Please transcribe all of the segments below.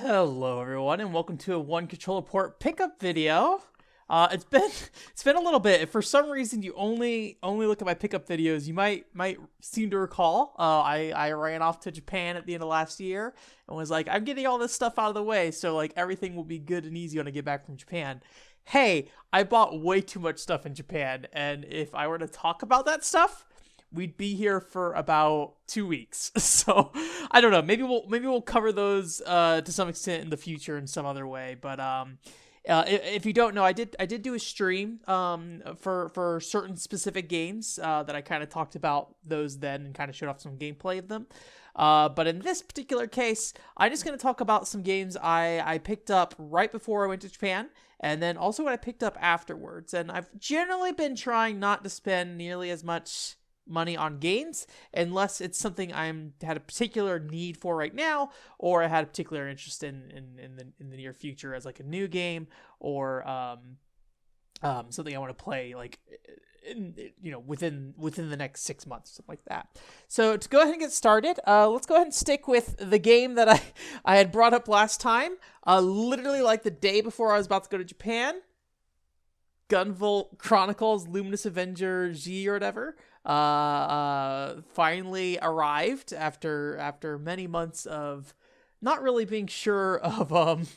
Hello everyone and welcome to a One Controller Port pickup video. It's been a little bit. If for some reason you only look at my pickup videos, you might seem to recall I ran off to Japan at the end of last year and was like, I'm getting all this stuff out of the way, so like everything will be good and easy when I get back from Japan. Hey, I bought way too much stuff in Japan, and if I were to talk about that stuff, we'd be here for about 2 weeks. So I don't know. Maybe we'll cover those to some extent in the future in some other way. But if you don't know, I did do a stream for certain specific games that I kind of talked about those then and kind of showed off some gameplay of them. But in this particular case, I'm just going to talk about some games I picked up right before I went to Japan, and then also what I picked up afterwards. And I've generally been trying not to spend nearly as much money on games unless it's something I'm had a particular need for right now, or I had a particular interest in the near future as like a new game, or something I want to play like within the next 6 months, something like that. So to go ahead and get started, let's go ahead and stick with the game that I had brought up last time, literally like the day before I was about to go to Japan. Gunvolt Chronicles Luminous Avenger G or whatever finally arrived after many months of not really being sure of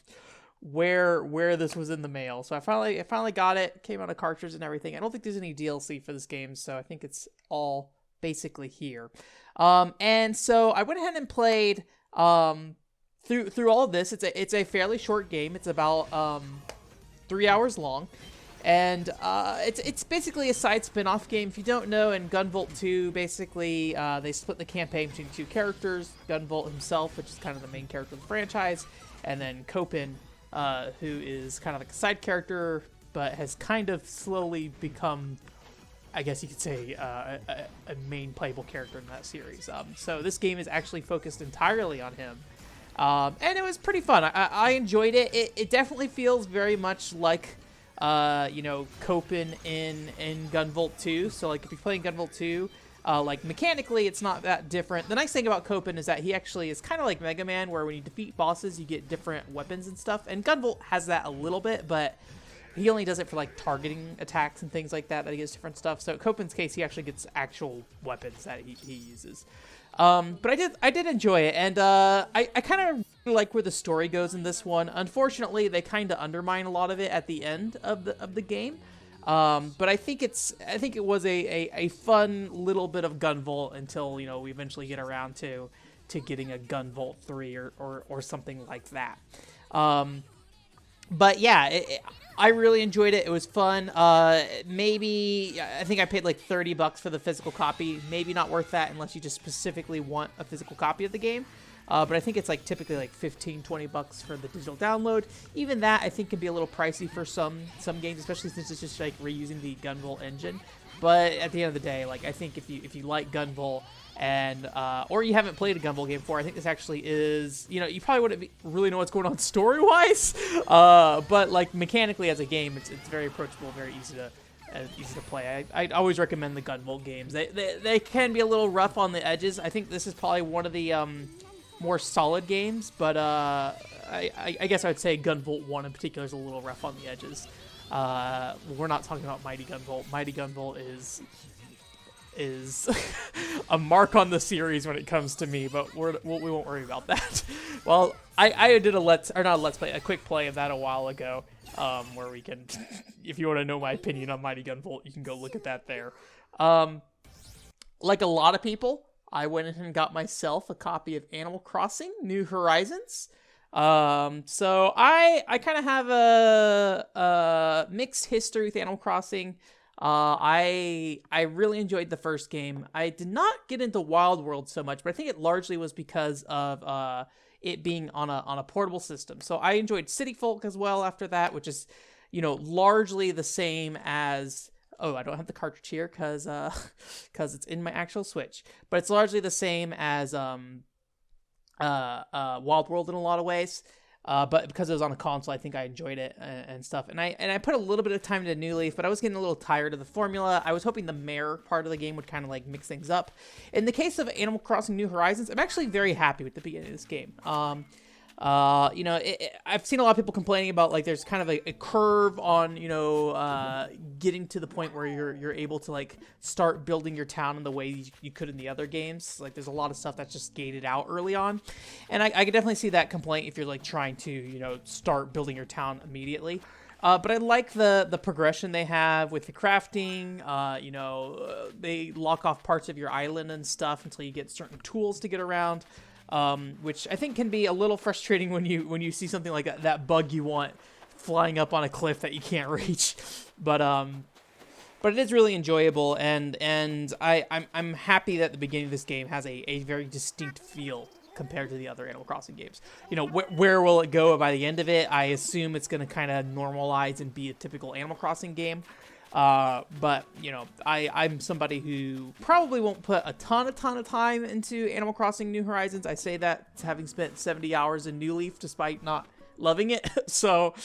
where this was in the mail. So I finally got it. Came out of cartridge and everything. I don't think there's any DLC for this game, so I think it's all basically here. And so I went ahead and played through all of this. It's a fairly short game. It's about 3 hours long. And it's basically a side spin-off game. If you don't know, in Gunvolt 2, basically they split the campaign between two characters: Gunvolt himself, which is kind of the main character of the franchise, and then Copen, who is kind of like a side character, but has kind of slowly become, I guess you could say, a main playable character in that series. So this game is actually focused entirely on him. And it was pretty fun. I enjoyed it. It definitely feels very much like Copen in Gunvolt 2. So like if you're playing Gunvolt 2, like mechanically it's not that different. The nice thing about Copen is that he actually is kind of like Mega Man, where when you defeat bosses you get different weapons and stuff. And Gunvolt has that a little bit, but he only does it for like targeting attacks and things like that he gets different stuff. So in Copen's case, he actually gets actual weapons that he uses. But I did enjoy it, and I kind of like where the story goes in this one. Unfortunately, they kind of undermine a lot of it at the end of the game. But I think it was a fun little bit of Gunvolt until we eventually get around to getting a Gunvolt 3 or something like that. But yeah, I really enjoyed it. It was fun. Maybe I think I paid like $30 for the physical copy. Maybe not worth that unless you just specifically want a physical copy of the game. But I think it's like typically like $15-20 for the digital download. Even that I think can be a little pricey for some games, especially since it's just like reusing the Gunvolt engine. But at the end of the day, like I think if you like Gunvolt, and or you haven't played a Gunvolt game before, I think this actually is, you probably wouldn't really know what's going on story-wise, but like mechanically as a game, it's very approachable, very easy to play. I always recommend the Gunvolt games. They can be a little rough on the edges. I think this is probably one of the more solid games, but I guess I would say Gunvolt 1 in particular is a little rough on the edges. We're not talking about Mighty Gunvolt. Mighty Gunvolt is a mark on the series when it comes to me, but we won't worry about that. Well, I did a quick play of that a while ago, where we can, if you want to know my opinion on Mighty Gunvolt, you can go look at that there. Like a lot of people, I went in and got myself a copy of Animal Crossing New Horizons. So I kind of have a mixed history with Animal Crossing. I really enjoyed the first game. I did not get into Wild World so much, but I think it largely was because of it being on a portable system. So I enjoyed City Folk as well after that, which is largely the same as, oh, I don't have the cartridge here because it's in my actual Switch, but it's largely the same as Wild World in a lot of ways. But because it was on a console, I think I enjoyed it and stuff. And I put a little bit of time into New Leaf, but I was getting a little tired of the formula. I was hoping the mare part of the game would kind of like mix things up. In the case of Animal Crossing New Horizons, I'm actually very happy with the beginning of this game. You know, I've seen a lot of people complaining about like there's kind of a curve on, you know, getting to the point where you're able to like start building your town in the way you could in the other games. Like there's a lot of stuff that's just gated out early on, and I can definitely see that complaint if you're like trying to, you know, start building your town immediately. But I like the progression they have with the crafting. You know, they lock off parts of your island and stuff until you get certain tools to get around. Which I think can be a little frustrating when you see something like that bug you want flying up on a cliff that you can't reach. But it is really enjoyable, and I'm happy that the beginning of this game has a very distinct feel compared to the other Animal Crossing games. You know, where will it go by the end of it? I assume it's going to kind of normalize and be a typical Animal Crossing game. But, you know, I'm somebody who probably won't put a ton of time into Animal Crossing New Horizons. I say that having spent 70 hours in New Leaf despite not loving it. So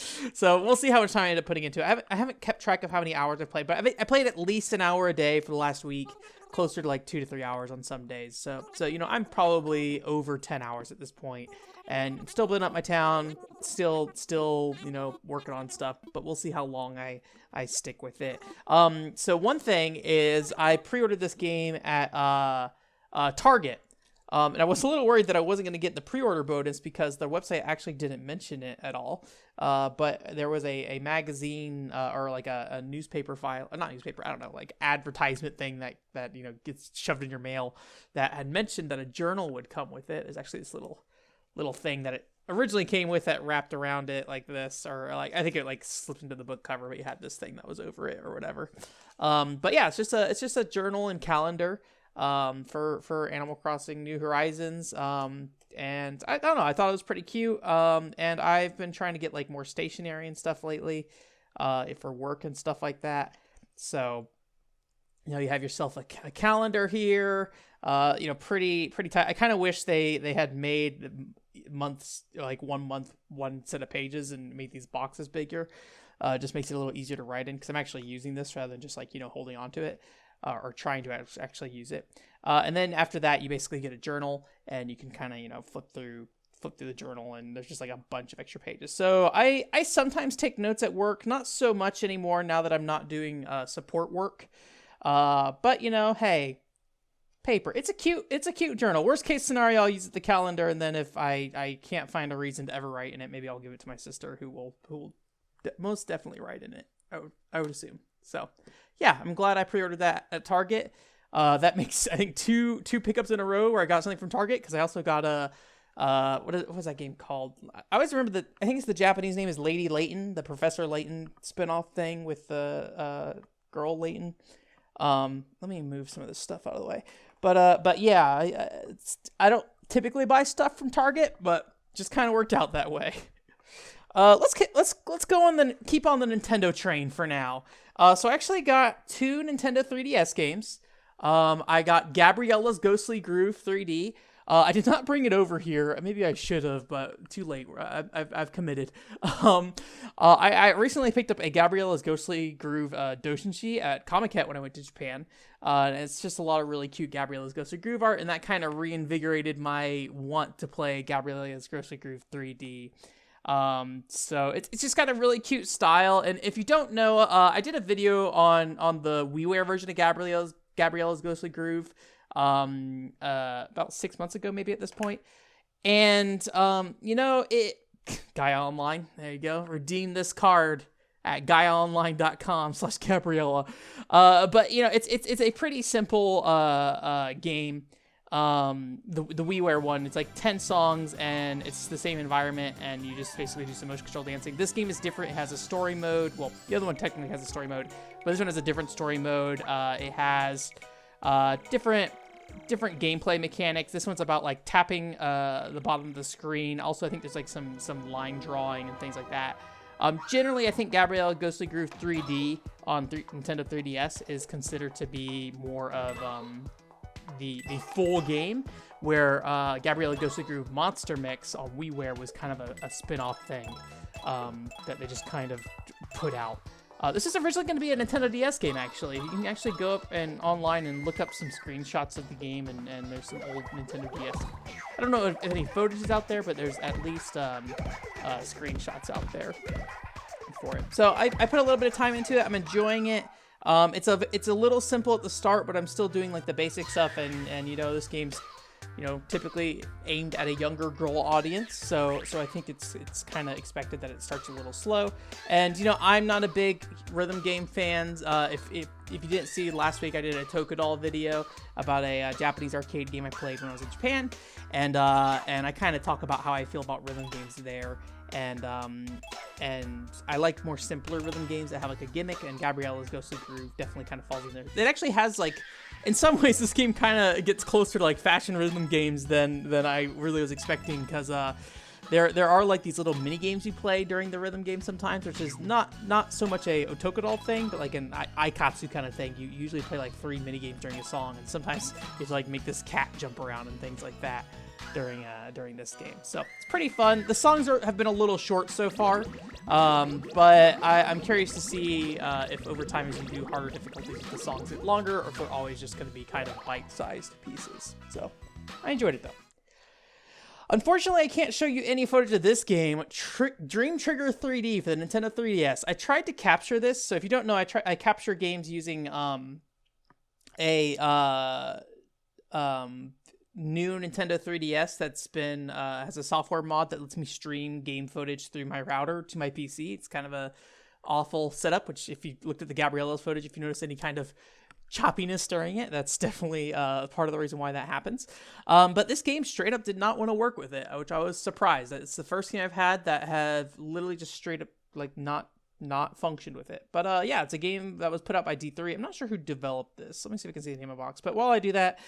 we'll see how much time I end up putting into it. I haven't kept track of how many hours I've played, but I played at least an hour a day for the last week, closer to like 2 to 3 hours on some days. So you know, I'm probably over 10 hours at this point. And I'm still building up my town, still, you know, working on stuff, but we'll see how long I stick with it. So one thing is I pre-ordered this game at Target. And I was a little worried that I wasn't going to get the pre-order bonus because their website actually didn't mention it at all. But there was a magazine or like a newspaper file, not newspaper, I don't know, like advertisement thing that you know gets shoved in your mail that had mentioned that a journal would come with it. There's actually this little thing that it originally came with that wrapped around it like this, or like I think it like slipped into the book cover, but you had this thing that was over it or whatever. But yeah, it's just a journal and calendar for Animal Crossing New Horizons. And I don't know, I thought it was pretty cute. And I've been trying to get like more stationery and stuff lately, for work and stuff like that. So, you know, you have yourself a calendar here, you know, pretty tight. I kind of wish they had made months, like 1 month, one set of pages and made these boxes bigger. Just makes it a little easier to write in because I'm actually using this rather than just like, you know, holding on to it. Or trying to actually use it. And then after that, you basically get a journal and you can kind of, you know, flip through the journal and there's just like a bunch of extra pages. So I sometimes take notes at work, not so much anymore now that I'm not doing support work. But you know, hey, paper, it's a cute journal. Worst case scenario, I'll use the calendar. And then if I can't find a reason to ever write in it, maybe I'll give it to my sister who will most definitely write in it. I would assume. So yeah, I'm glad I pre-ordered that at Target. That makes, I think, two pickups in a row where I got something from Target, because I also got what was that game called? I always remember I think it's the Japanese name is Lady Layton, the Professor Layton spinoff thing with the girl Layton. Let me move some of this stuff out of the way. But yeah, I don't typically buy stuff from Target, but just kind of worked out that way. Let's go on keep on the Nintendo train for now. So I actually got 2 Nintendo 3DS games. I got Gabriella's Ghostly Groove 3D. I did not bring it over here. Maybe I should have, but too late. I've committed. I recently picked up a Gabriella's Ghostly Groove Doshinshi at Comiket when I went to Japan. And it's just a lot of really cute Gabriella's Ghostly Groove art, and that kind of reinvigorated my want to play Gabriella's Ghostly Groove 3D. So it's just got a really cute style. And if you don't know, I did a video on the WiiWare version of Gabriella's Ghostly Groove, about 6 months ago, maybe at this point. And, you know, Gaia Online, there you go. Redeem this card at GaiaOnline.com/Gabriella. But you know, it's a pretty simple, game. The WiiWare one, it's like 10 songs and it's the same environment and you just basically do some motion control dancing. This game is different. It has a story mode. Well, the other one technically has a story mode, but this one has a different story mode. It has different gameplay mechanics. This one's about like tapping the bottom of the screen. Also, I think there's like some line drawing and things like that. Generally, I think Gabriella Ghostly Groove 3D on Nintendo 3DS is considered to be more of the full game, where Gabriella Ghostly Groove Monster Mix on WiiWare was kind of a spin-off thing that they just kind of put out. This is originally going to be a Nintendo DS game, actually. You can actually go up and online and look up some screenshots of the game, and there's some old Nintendo DS. I don't know if any footage is out there, but there's at least screenshots out there for it. So I put a little bit of time into it. I'm enjoying it. It's a little simple at the start, but I'm still doing like the basic stuff, and you know, this game's, you know, typically aimed at a younger girl audience, so I think it's kind of expected that it starts a little slow. And you know, I'm not a big rhythm game fan. If you didn't see last week, I did a Tokudol video about a Japanese arcade game I played when I was in Japan, and I kind of talk about how I feel about rhythm games there. And I like more simpler rhythm games that have like a gimmick, and Gabriella's Ghostly Groove definitely kind of falls in there. It actually has like, in some ways, this game kind of gets closer to like fashion rhythm games than I really was expecting, because there are like these little mini games you play during the rhythm game sometimes, which is not so much a Otokudol thing, but like an Aikatsu kind of thing. You usually play like 3 mini games during a song, and sometimes you have to like make this cat jump around and things like that during this game. So it's pretty fun. The songs have been a little short so far, but I'm curious to see if over time, as you do harder difficulties, if the songs get longer, or if they're always just going to be kind of bite-sized pieces. So I enjoyed it though. Unfortunately, I can't show you any footage of this game, Dream Trigger 3D for the Nintendo 3DS. I tried to capture this, so if you don't know, I capture games using new Nintendo 3DS that's been has a software mod that lets me stream game footage through my router to my PC. It's kind of a awful setup, which if you looked at the Gabriella's footage, if you notice any kind of choppiness during it, that's definitely part of the reason why that happens. But this game straight up did not want to work with it, which I was surprised. It's the first game I've had that have literally just straight up like not functioned with it. But yeah, it's a game that was put out by D3. I'm not sure who developed this. Let me see if I can see the name of the box. But while I do that,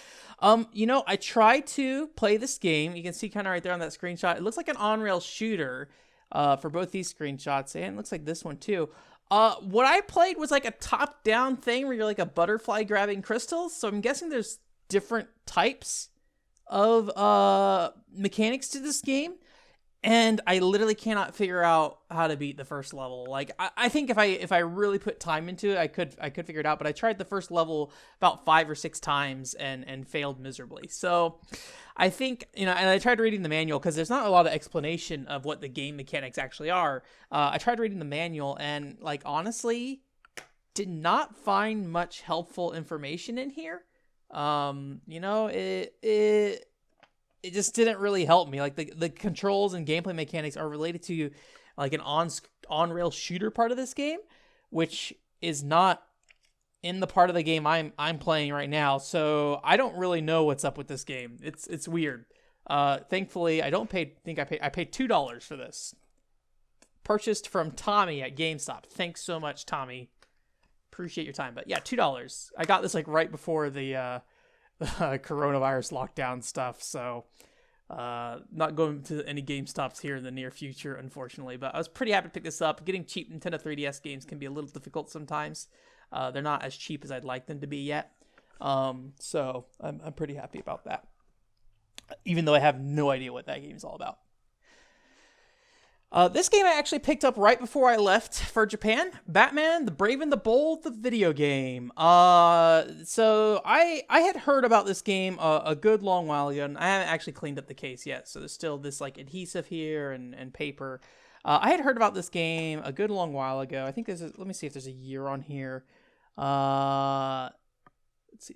you know, I tried to play this game. You can see kind of right there on that screenshot. It looks like an on-rail shooter for both these screenshots, and it looks like this one too. What I played was like a top-down thing where you're like a butterfly grabbing crystals. So I'm guessing there's different types of mechanics to this game. And I literally cannot figure out how to beat the first level. Like, I think if I really put time into it, I could figure it out. But I tried the first level about 5 or 6 times and failed miserably. So I think, you know, and I tried reading the manual because there's not a lot of explanation of what the game mechanics actually are. I tried reading the manual and, like, honestly, did not find much helpful information in here. You know, it just didn't really help me. Like the controls and gameplay mechanics are related to like an on-rail shooter part of this game, which is not in the part of the game I'm playing right now. So I don't really know what's up with this game. It's weird. Thankfully, I paid $2 for this. Purchased from Tommy at GameStop. Thanks so much, Tommy. Appreciate your time. But yeah, $2. I got this like right before the coronavirus lockdown stuff, so not going to any GameStops here in the near future, unfortunately, but I was pretty happy to pick this up. Getting cheap Nintendo 3DS games can be a little difficult sometimes. They're not as cheap as I'd like them to be yet, so I'm pretty happy about that, even though I have no idea what that game is all about. This game I actually picked up right before I left for Japan. Batman, the Brave and the Bold, the video game. So I had heard about this game a good long while ago, and I haven't actually cleaned up the case yet. So there's still this like adhesive here and paper. I had heard about this game a good long while ago. I think let me see if there's a year on here. Let's see.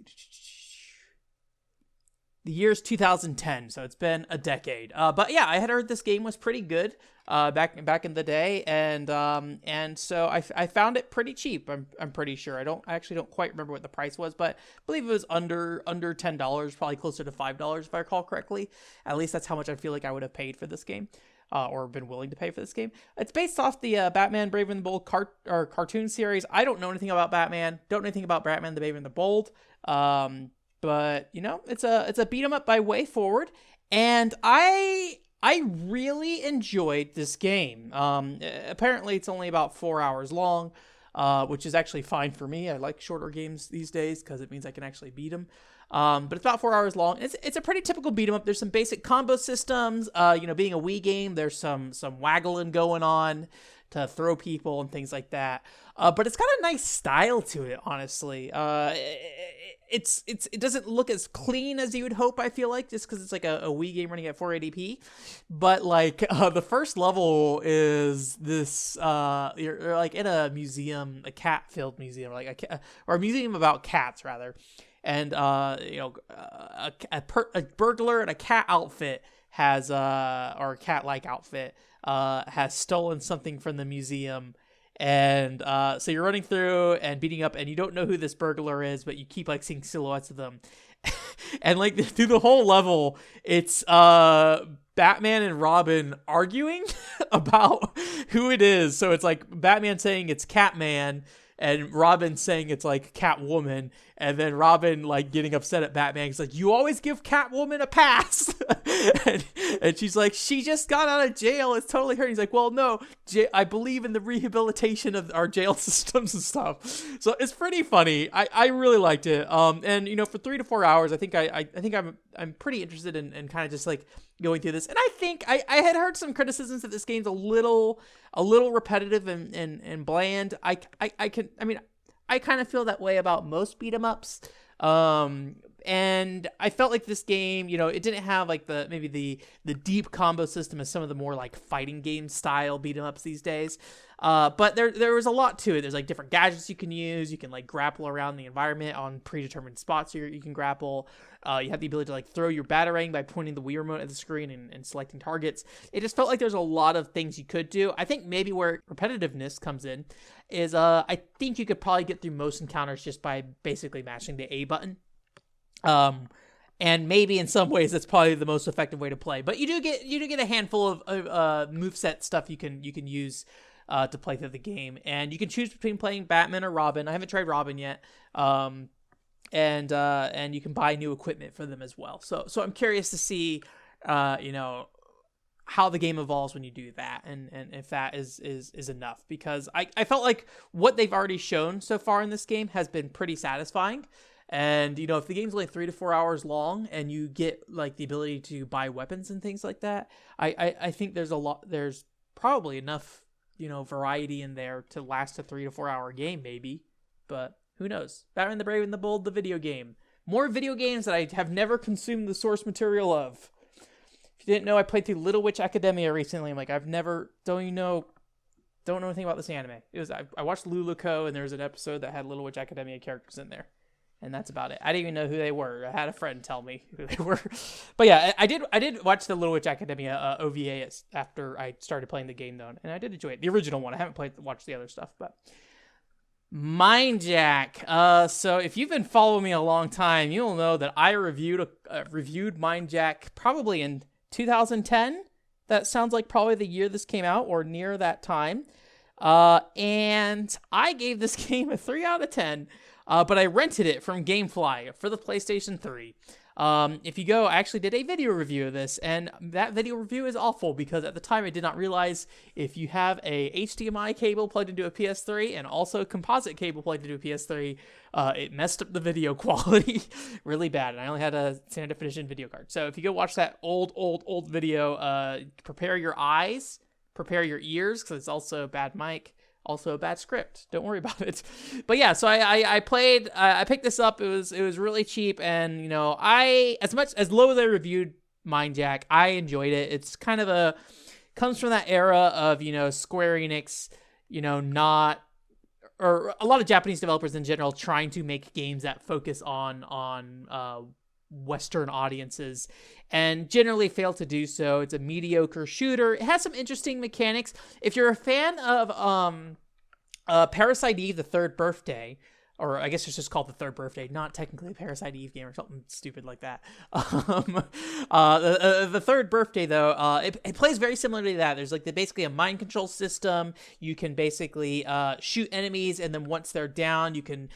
The year's 2010, so it's been a decade. But yeah, I had heard this game was pretty good back in the day, and so I found it pretty cheap. I'm pretty sure. I actually don't quite remember what the price was, but I believe it was under $10, probably closer to $5 if I recall correctly. At least that's how much I feel like I would have paid for this game, or been willing to pay for this game. It's based off the Batman Brave and the Bold cartoon series. I don't know anything about Batman. Don't know anything about Batman the Brave and the Bold. But you know, it's a beat 'em up by Way Forward, and I really enjoyed this game. Apparently it's only about 4 hours long, which is actually fine for me. I like shorter games these days because it means I can actually beat them. But it's about 4 hours long. It's a pretty typical beat 'em up. There's some basic combo systems. You know, being a Wii game, there's some waggling going on. to throw people and things like that. But it's got a nice style to it, honestly. It doesn't look as clean as you would hope, I feel like, just because it's like a Wii game running at 480p. But like the first level is this you're like in a museum, a cat-filled museum, like or a museum about cats rather. And a burglar in a cat outfit has or a cat-like outfit has stolen something from the museum. And so you're running through and beating up, and you don't know who this burglar is, but you keep like seeing silhouettes of them. And like through the whole level, it's Batman and Robin arguing about who it is. So it's like Batman saying it's Catman, and Robin saying it's like Catwoman, and then Robin like getting upset at Batman. He's like, "You always give Catwoman a pass," and she's like, "She just got out of jail. It's totally her." And he's like, "Well, no, I believe in the rehabilitation of our jail systems and stuff." So it's pretty funny. I really liked it. And you know, for 3 to 4 hours, I think I'm pretty interested in kind of just like going through this. And I think I had heard some criticisms that this game's a little repetitive and bland. I kind of feel that way about most beat 'em ups. And I felt like this game, you know, it didn't have like maybe the deep combo system as some of the more like fighting game style beat 'em ups these days. But there was a lot to it. There's like different gadgets you can use. You can like grapple around the environment on predetermined spots you can grapple. You have the ability to like throw your batarang by pointing the Wii remote at the screen and selecting targets. It just felt like there's a lot of things you could do. I think maybe where repetitiveness comes in is I think you could probably get through most encounters just by basically mashing the A button. And maybe in some ways that's probably the most effective way to play. But you do get a handful of moveset stuff you can use to play through the game, and you can choose between playing Batman or Robin. I haven't tried Robin yet. And you can buy new equipment for them as well. So I'm curious to see, how the game evolves when you do that, and if that is enough, because I felt like what they've already shown so far in this game has been pretty satisfying. And, you know, if the game's only 3 to 4 hours long and you get like the ability to buy weapons and things like that, I think there's probably enough, you know, variety in there to last a 3 to 4 hour game maybe, but who knows? Batman the Brave and the Bold, the video game. More video games that I have never consumed the source material of. If you didn't know, I played through Little Witch Academia recently. I'm like, don't know anything about this anime. I watched Luluco, and there was an episode that had Little Witch Academia characters in there. And that's about it. I didn't even know who they were. I had a friend tell me who they were. But yeah, I did watch the Little Witch Academia OVA after I started playing the game, though. And I did enjoy it. The original one. I haven't watched the other stuff, but... Mind Jack. So if you've been following me a long time, you'll know that I reviewed Mind Jack probably in 2010. That sounds like probably the year this came out or near that time. And I gave this game a 3 out of 10. But I rented it from Gamefly for the PlayStation 3. If you go, I actually did a video review of this, and that video review is awful because at the time I did not realize if you have a HDMI cable plugged into a PS3 and also a composite cable plugged into a PS3, it messed up the video quality really bad, and I only had a standard definition video card. So if you go watch that old video, prepare your eyes, prepare your ears, because it's also a bad mic. Also a bad script. Don't worry about it. But yeah, so I played. I picked this up. It was really cheap, and you know, as much as low as I reviewed Mind Jack, I enjoyed it. It's kind of comes from that era of, you know, Square Enix, you know, or a lot of Japanese developers in general trying to make games that focus on Western audiences and generally fail to do so. It's a mediocre shooter. It has some interesting mechanics. If you're a fan of Parasite Eve: The Third Birthday, or I guess it's just called The Third Birthday, not technically a Parasite Eve game or something stupid like that. The Third Birthday, though, it plays very similarly to that. There's like basically a mind control system. You can basically shoot enemies, and then once they're down, you can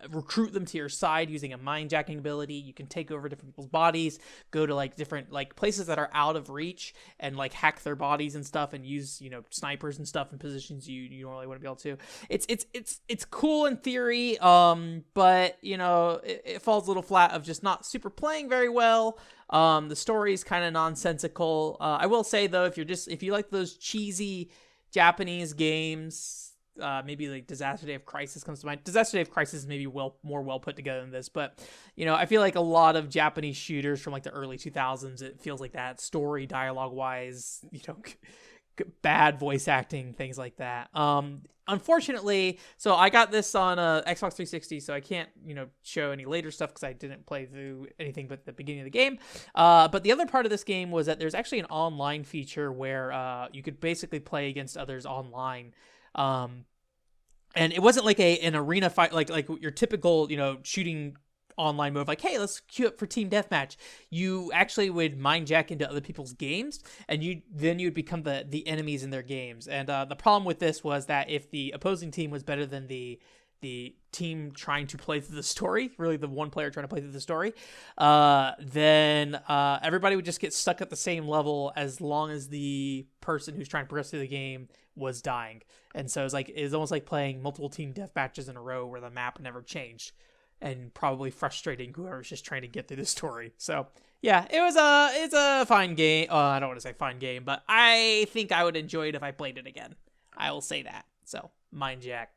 recruit them to your side using a mind jacking ability. You can take over different people's bodies, go to like different like places that are out of reach, and like hack their bodies and stuff, and use, you know, snipers and stuff in positions you normally wouldn't be able to. It's cool in theory. But you know, it falls a little flat of just not super playing very well. The story is kind of nonsensical. I will say though, if you like those cheesy Japanese games, maybe like Disaster Day of Crisis comes to mind. Disaster Day of Crisis is maybe more well put together than this, but I feel like a lot of Japanese shooters from like the early 2000s, it feels like that, story, dialogue wise, bad voice acting, things like that. Unfortunately, so I got this on Xbox 360, so I can't show any later stuff because I didn't play through anything but the beginning of the game. But the other part of this game was that there's actually an online feature where you could basically play against others online. And it wasn't like an arena fight, like your typical shooting online mode, like, hey, let's queue up for team deathmatch. You actually would mind jack into other people's games, and you'd become the enemies in their games. And the problem with this was that if the opposing team was better than the team trying to play through the story, really the one player trying to play through the story, then everybody would just get stuck at the same level as long as the person who's trying to progress through the game was dying. And so it's almost like playing multiple team death matches in a row where the map never changed, and probably frustrating whoever's just trying to get through the story. So yeah, it's a fine game. I don't want to say fine game, but I think I would enjoy it if I played it again. I will say that. So mind jack.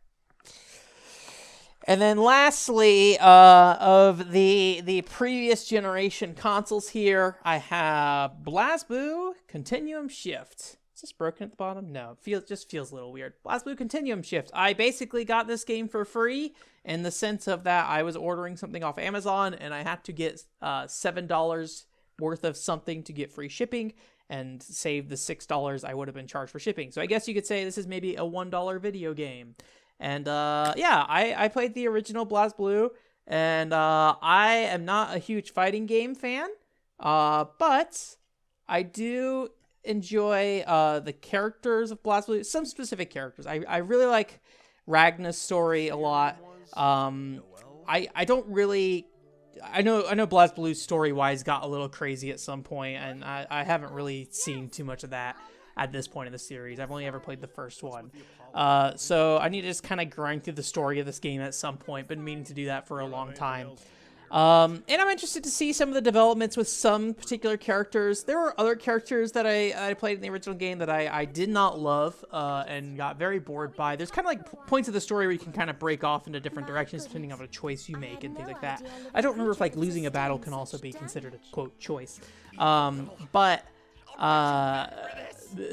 And then lastly, of the previous generation consoles here, I have BlazBlue Continuum Shift. Is this broken at the bottom? No, just feels a little weird. BlazBlue Continuum Shift. I basically got this game for free in the sense of that I was ordering something off Amazon and I had to get $7 worth of something to get free shipping and save the $6 I would have been charged for shipping. So I guess you could say this is maybe a $1 video game. And I played the original BlazBlue, and I am not a huge fighting game fan, but I do enjoy the characters of BlazBlue, some specific characters. I really like Ragna's story a lot. I don't really... I know BlazBlue story-wise got a little crazy at some point, and I haven't really seen too much of that at this point in the series. I've only ever played the first one. So I need to just kind of grind through the story of this game at some point. Been meaning to do that for a long time. And I'm interested to see some of the developments with some particular characters. There were other characters that I played in the original game that I did not love and got very bored by. There's kind of like points of the story where you can kind of break off into different directions depending on what choice you make and things like that. I don't remember if like losing a battle can also be considered a quote choice.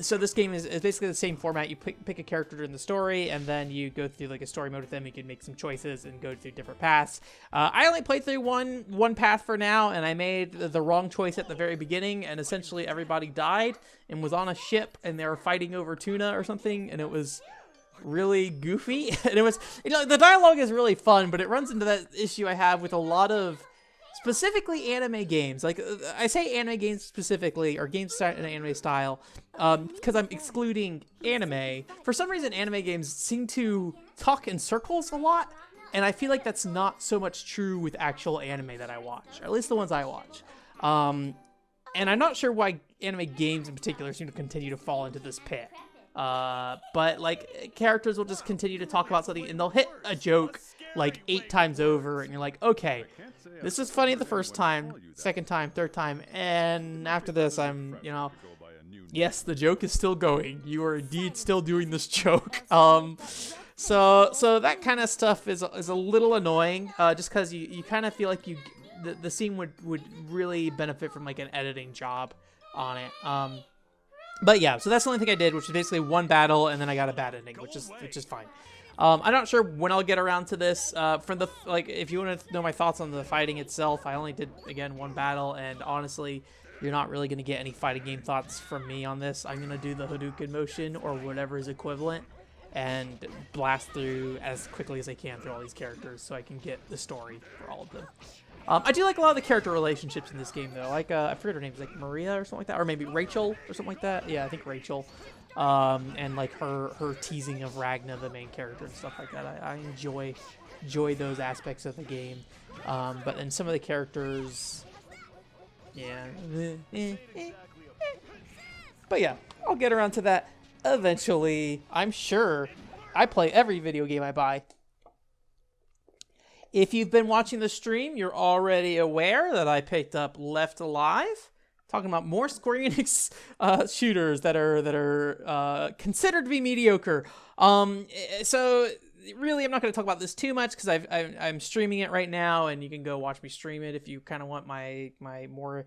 So this game is basically the same format. You pick a character during the story, and then you go through like a story mode with them. You can make some choices and go through different paths. I only played through one path for now, and I made the wrong choice at the very beginning, and essentially everybody died and was on a ship, and they were fighting over tuna or something, and it was really goofy. And it was, the dialogue is really fun, but it runs into that issue I have with a lot of specifically anime games. Like I say anime games specifically, or games set in an anime style, because I'm excluding anime. For some reason, anime games seem to talk in circles a lot, and I feel like that's not so much true with actual anime that I watch, or at least the ones I watch. And I'm not sure why anime games in particular seem to continue to fall into this pit. But like characters will just continue to talk about something, and they'll hit a joke like 8 times over, and you're like, okay, this is funny the first time, second time, third time, and after this, I'm, yes, the joke is still going. You are indeed still doing this joke. So that kind of stuff is a little annoying, just because you kind of feel like the scene would really benefit from like an editing job on it. But yeah, so that's the only thing I did, which is basically one battle, and then I got a bad ending, which is fine. I'm not sure when I'll get around to this. If you want to know my thoughts on the fighting itself, I only did, again, one battle, and honestly, you're not really going to get any fighting game thoughts from me on this. I'm going to do the Hadouken motion, or whatever is equivalent, and blast through as quickly as I can through all these characters so I can get the story for all of them. I do like a lot of the character relationships in this game, though. Like, I forget her name, like Maria or something like that, or maybe Rachel or something like that. Yeah, I think Rachel. And like her teasing of Ragna, the main character, and stuff like that. I enjoy those aspects of the game. But then some of the characters, yeah. But yeah, I'll get around to that eventually. I'm sure I play every video game I buy. If you've been watching the stream, you're already aware that I picked up Left Alive, talking about more Square Enix shooters that are considered to be mediocre. So really, I'm not going to talk about this too much because I'm streaming it right now, and you can go watch me stream it if you kind of want my more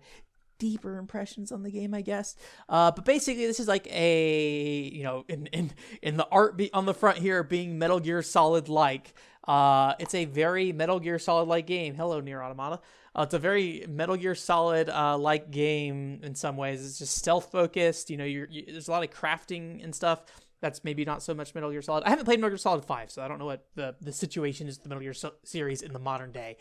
deeper impressions on the game, I guess. But basically, this is like a, in the art on the front here being Metal Gear Solid like. It's a very Metal Gear Solid like game. Hello, Nier Automata. It's a very Metal Gear Solid like game in some ways. It's just stealth focused. There's a lot of crafting and stuff. That's maybe not so much Metal Gear Solid. I haven't played Metal Gear Solid 5, so I don't know what the situation is with the Metal Gear series in the modern day.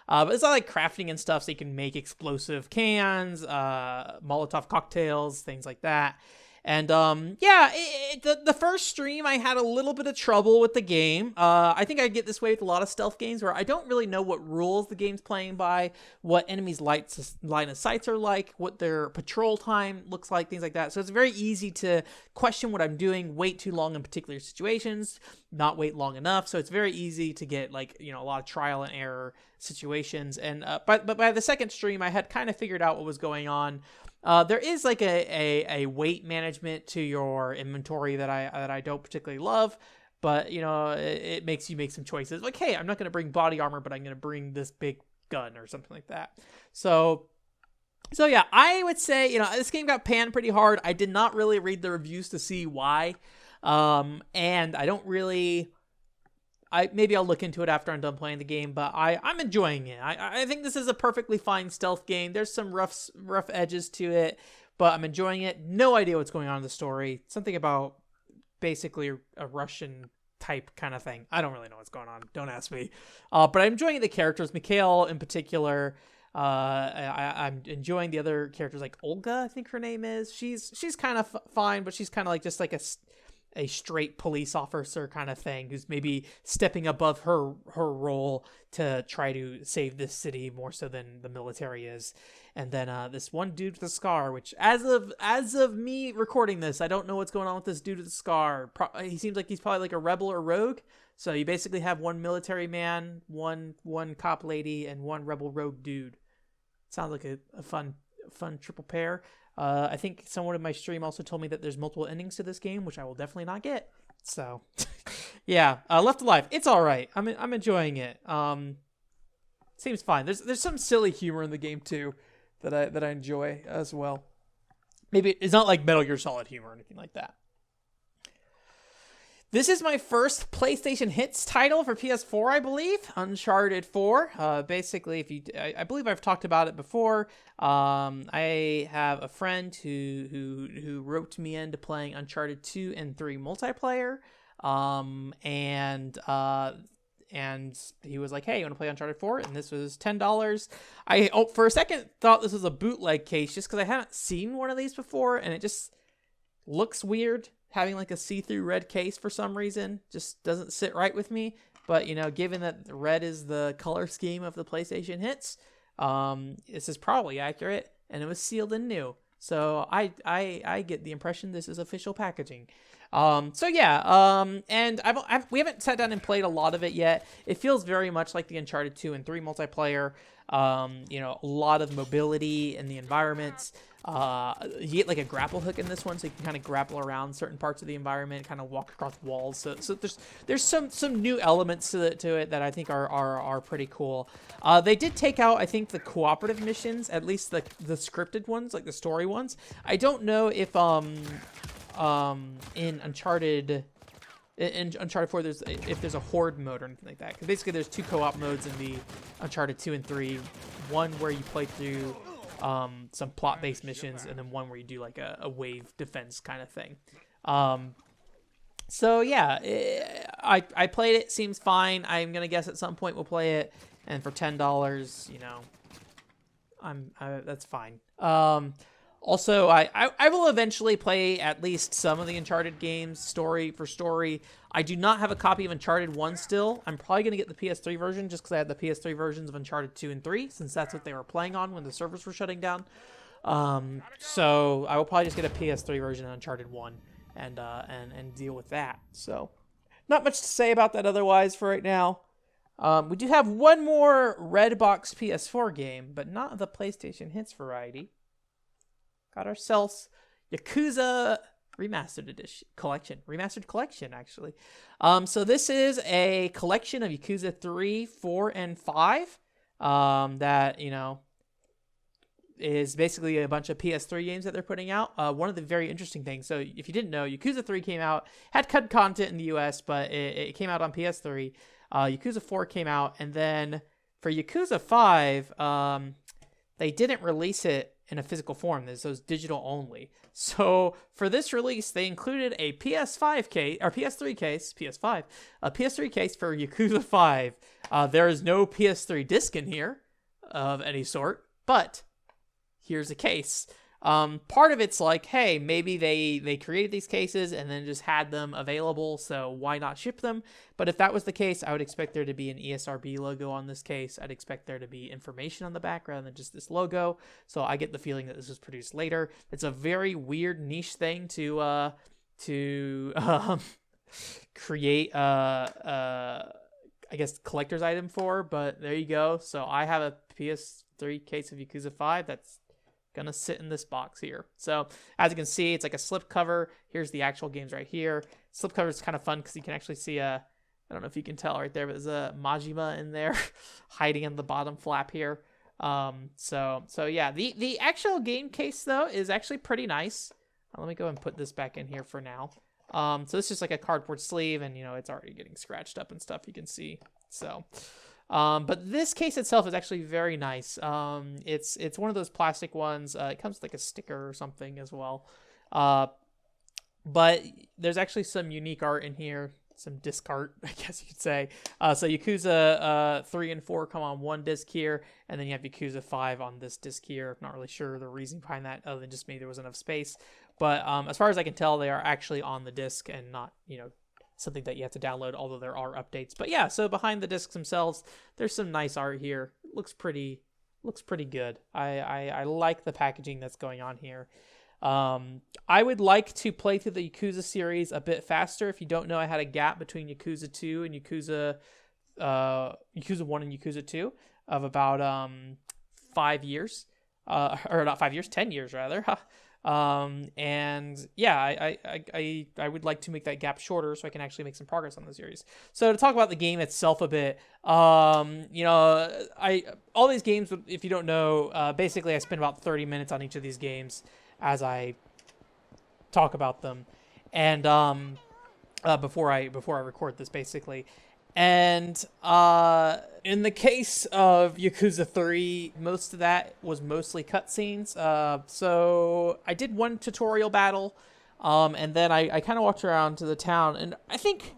But it's all like crafting and stuff, so you can make explosive cans, Molotov cocktails, things like that. And the first stream, I had a little bit of trouble with the game. I think I get this way with a lot of stealth games where I don't really know what rules the game's playing by, what enemies' line of sights are like, what their patrol time looks like, things like that. So it's very easy to question what I'm doing, wait too long in particular situations, not wait long enough. So it's very easy to get a lot of trial and error situations. And but by the second stream, I had kind of figured out what was going on. There is like a weight management to your inventory that I don't particularly love, but it makes you make some choices. Like, hey, I'm not going to bring body armor, but I'm going to bring this big gun or something like that. So yeah, I would say this game got panned pretty hard. I did not really read the reviews to see why, and I don't really. Maybe I'll look into it after I'm done playing the game, but I'm enjoying it. I think this is a perfectly fine stealth game. There's some rough edges to it, but I'm enjoying it. No idea what's going on in the story. Something about basically a Russian type kind of thing. I don't really know what's going on. Don't ask me. But I'm enjoying the characters. Mikhail in particular. I'm enjoying the other characters, like Olga, I think her name is. She's kind of fine, but she's kind of just like a straight police officer kind of thing who's maybe stepping above her role to try to save this city more so than the military is. And then this one dude with a scar, which as of me recording this, I don't know what's going on with this dude with a scar. He seems like he's probably like a rebel or rogue. So you basically have one military man, one cop lady, and one rebel rogue dude. Sounds like a fun triple pair. I think someone in my stream also told me that there's multiple endings to this game, which I will definitely not get. So, yeah, Left Alive, it's all right. I'm enjoying it. Seems fine. There's some silly humor in the game too that I enjoy as well. Maybe it's not like Metal Gear Solid humor or anything like that. This is my first PlayStation Hits title for PS4, I believe. Uncharted 4. Basically, I believe I've talked about it before. I have a friend who roped me into playing Uncharted 2 and 3 multiplayer. And he was like, "Hey, you want to play Uncharted 4?" And this was $10. I for a second thought this was a bootleg case just because I haven't seen one of these before, and it just looks weird. Having like a see-through red case for some reason just doesn't sit right with me. But given that red is the color scheme of the PlayStation Hits, this is probably accurate, and it was sealed and new. So I get the impression this is official packaging. And we haven't sat down and played a lot of it yet. It feels very much like the Uncharted 2 and 3 multiplayer. A lot of mobility in the environments. You get like a grapple hook in this one, so you can kind of grapple around certain parts of the environment, kind of walk across walls. So there's some new elements to it that I think are pretty cool. They did take out, I think, the cooperative missions, at least the scripted ones, like the story ones. I don't know if in Uncharted 4 there's a horde mode or anything like that. Because basically there's two co-op modes in the Uncharted 2 and 3. One where you play through some plot-based missions, and then one where you do like a wave defense kind of thing. So yeah, I played it. Seems fine. I'm gonna guess at some point we'll play it, and for $10, that's fine. Also, I will eventually play at least some of the Uncharted games, story for story. I do not have a copy of Uncharted 1 still. I'm probably going to get the PS3 version just because I had the PS3 versions of Uncharted 2 and 3, since that's what they were playing on when the servers were shutting down. So I will probably just get a PS3 version of Uncharted 1 and deal with that. So not much to say about that otherwise for right now. We do have one more Redbox PS4 game, but not the PlayStation Hits variety. got ourselves Yakuza Remastered Collection, actually. So this is a collection of Yakuza 3, 4, and 5, that, you know, is basically a bunch of PS3 games that they're putting out. One of the very interesting things, so if you didn't know, Yakuza 3 came out, had cut content in the US, but it came out on PS3. Yakuza 4 came out, and then for Yakuza 5, they didn't release it in a physical form. This was digital only. So for this release, they included a PS5 case, or PS3 case, PS5, a PS3 case for Yakuza 5. There is no PS3 disc in here of any sort, but here's a case. Part of it's like, hey, maybe they created these cases and then just had them available, so why not ship them? But if that was the case, I would expect there to be an ESRB logo on this case. I'd expect there to be information on the back rather than just this logo. So I get the feeling that this was produced later. It's a very weird niche thing to create I guess collector's item for, but there you go. So I have a PS3 case of Yakuza 5 that's gonna sit in this box here. So as you can see, it's like a slip cover. Here's the actual games right here. Slip cover is kind of fun because you can actually see I don't know if you can tell right there, but there's a Majima in there hiding in the bottom flap here. So yeah, the actual game case though is actually pretty nice. Let me go and put this back in here for now. So this is just like a cardboard sleeve, and you know it's already getting scratched up and stuff, you can see. So but this case itself is actually very nice. It's one of those plastic ones. It comes with like a sticker or something as well. But there's actually some unique art in here, some disc art, I guess you could say. So Yakuza 3 and 4 come on one disc here, and then you have Yakuza 5 on this disc here. Not really sure the reason behind that, other than just maybe there was enough space. But as far as I can tell, they are actually on the disc and not, you know, something that you have to download, although there are updates. But yeah, so behind the discs themselves, there's some nice art here. It looks pretty good. I like the packaging that's going on here. I would like to play through the Yakuza series a bit faster. If you don't know, I had a gap between Yakuza 2 and Yakuza 1 and Yakuza 2 of about 5 years. Or not 5 years, 10 years rather. And yeah, I would like to make that gap shorter so I can actually make some progress on the series. So to talk about the game itself a bit, you know, all these games, if you don't know, basically I spend about 30 minutes on each of these games as I talk about them, and before I record this, basically. And in the case of Yakuza 3, most of that was mostly cutscenes. So I did one tutorial battle, and then I kind of walked around to the town, and I think,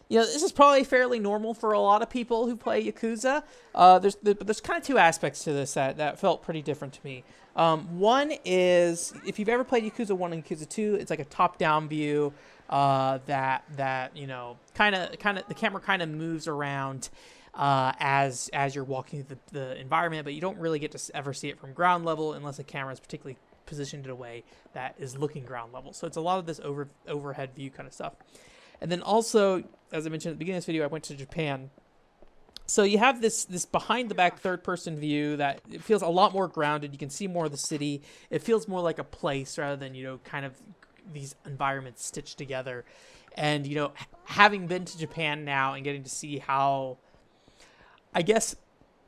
you know, this is probably fairly normal for a lot of people who play Yakuza. There's kind of two aspects to this that felt pretty different to me. One is, if you've ever played Yakuza 1 and Yakuza 2, it's like a top-down view. That you know, kind of the camera kind of moves around as you're walking through the environment, but you don't really get to ever see it from ground level unless the camera is particularly positioned in a way that is looking ground level. So it's a lot of this overhead view kind of stuff. And then also, as I mentioned at the beginning of this video, I went to Japan. So you have this behind the back third person view that it feels a lot more grounded. You can see more of the city. It feels more like a place rather than, you know, kind of these environments stitched together. And, you know, having been to Japan now and getting to see how, I guess,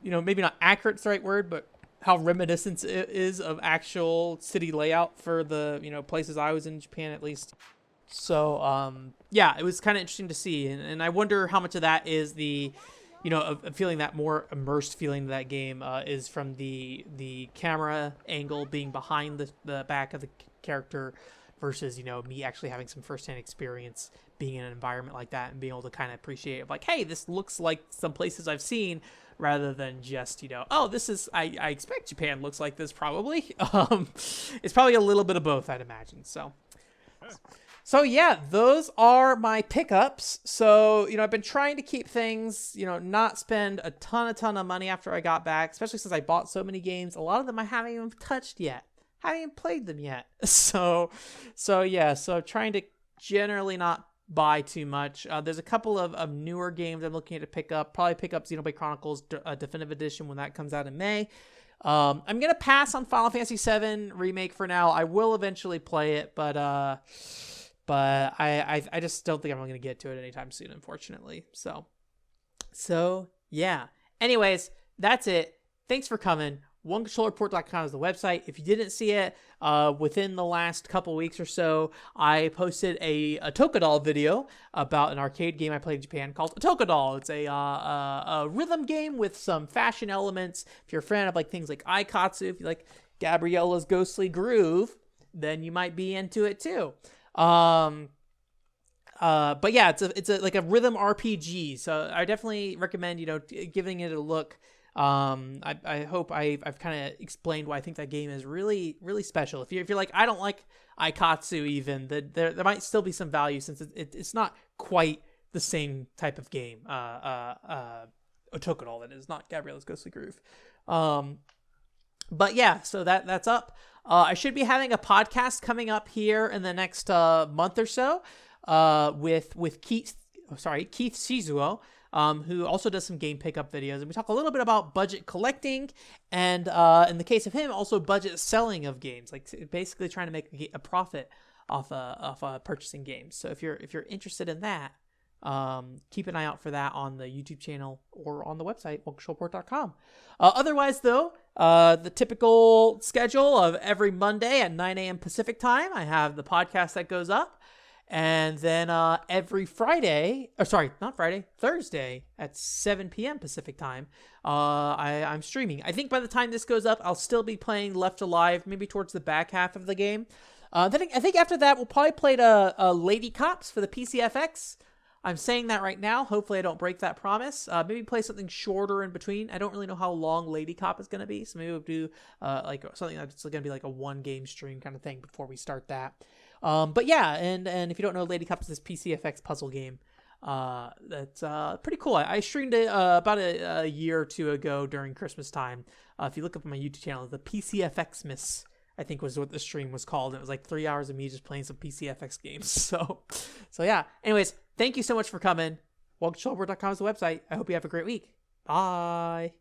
you know, maybe not accurate's the right word, but how reminiscent it is of actual city layout for the, you know, places I was in Japan, at least. So yeah, it was kind of interesting to see, and I wonder how much of that is the, you know, a feeling, that more immersed feeling of that game is from the camera angle being behind the back of the character, versus, you know, me actually having some firsthand experience being in an environment like that and being able to kind of appreciate it, like, hey, this looks like some places I've seen, rather than just, you know, oh, this is, I expect Japan looks like this probably. It's probably a little bit of both, I'd imagine. So yeah, those are my pickups. So, you know, I've been trying to keep things, you know, not spend a ton of money after I got back, especially since I bought so many games. A lot of them I haven't even touched yet. Haven't even played them yet. So yeah, so I'm trying to generally not buy too much. There's a couple of newer games I'm looking at to pick up. Probably pick up Xenoblade Chronicles Definitive Edition when that comes out in May. I'm gonna pass on Final Fantasy VII Remake for now. I will eventually play it, but I just don't think I'm gonna get to it anytime soon, unfortunately. So yeah. Anyways, that's it. Thanks for coming. OneControllerPort.com is the website. If you didn't see it, within the last couple weeks or so, I posted a Tokadol video about an arcade game I played in Japan called Tokadol. It's a rhythm game with some fashion elements. If you're a fan of like things like Aikatsu, if you like Gabriella's Ghostly Groove, then you might be into it too. But yeah, it's a like a rhythm RPG. So I definitely recommend, giving it a look. I hope I've kind of explained why I think that game is really, really special. If you're like, I don't like Aikatsu even, there might still be some value since it's not quite the same type of game. Otokadol, that is, not Gabriella's Ghostly Groove. But yeah, so that's up. I should be having a podcast coming up here in the next month or so with Keith Shizuo, who also does some game pickup videos. And we talk a little bit about budget collecting and, in the case of him, also budget selling of games, like basically trying to make a profit off purchasing games. So if you're interested in that, keep an eye out for that on the YouTube channel or on the website, OneControllerPort.com. Otherwise, though, the typical schedule of every Monday at 9 a.m. Pacific time, I have the podcast that goes up. And then every Thursday at 7 p.m. Pacific time, I'm streaming. I think by the time this goes up, I'll still be playing Left Alive, maybe towards the back half of the game. Then I think after that, we'll probably play Lady Cops for the PCFX. I'm saying that right now. Hopefully I don't break that promise. Maybe play something shorter in between. I don't really know how long Lady Cop is going to be, so maybe we'll do like something that's going to be like a one-game stream kind of thing before we start that. But yeah, and if you don't know, Lady Cup is this PCFX puzzle game that's pretty cool. I streamed it about a year or two ago during Christmas time. If you look up on my YouTube channel, the PCFX Miss, I think was what the stream was called. It was like 3 hours of me just playing some PCFX games. So yeah. Anyways, thank you so much for coming. OneControllerPort.com is the website. I hope you have a great week. Bye.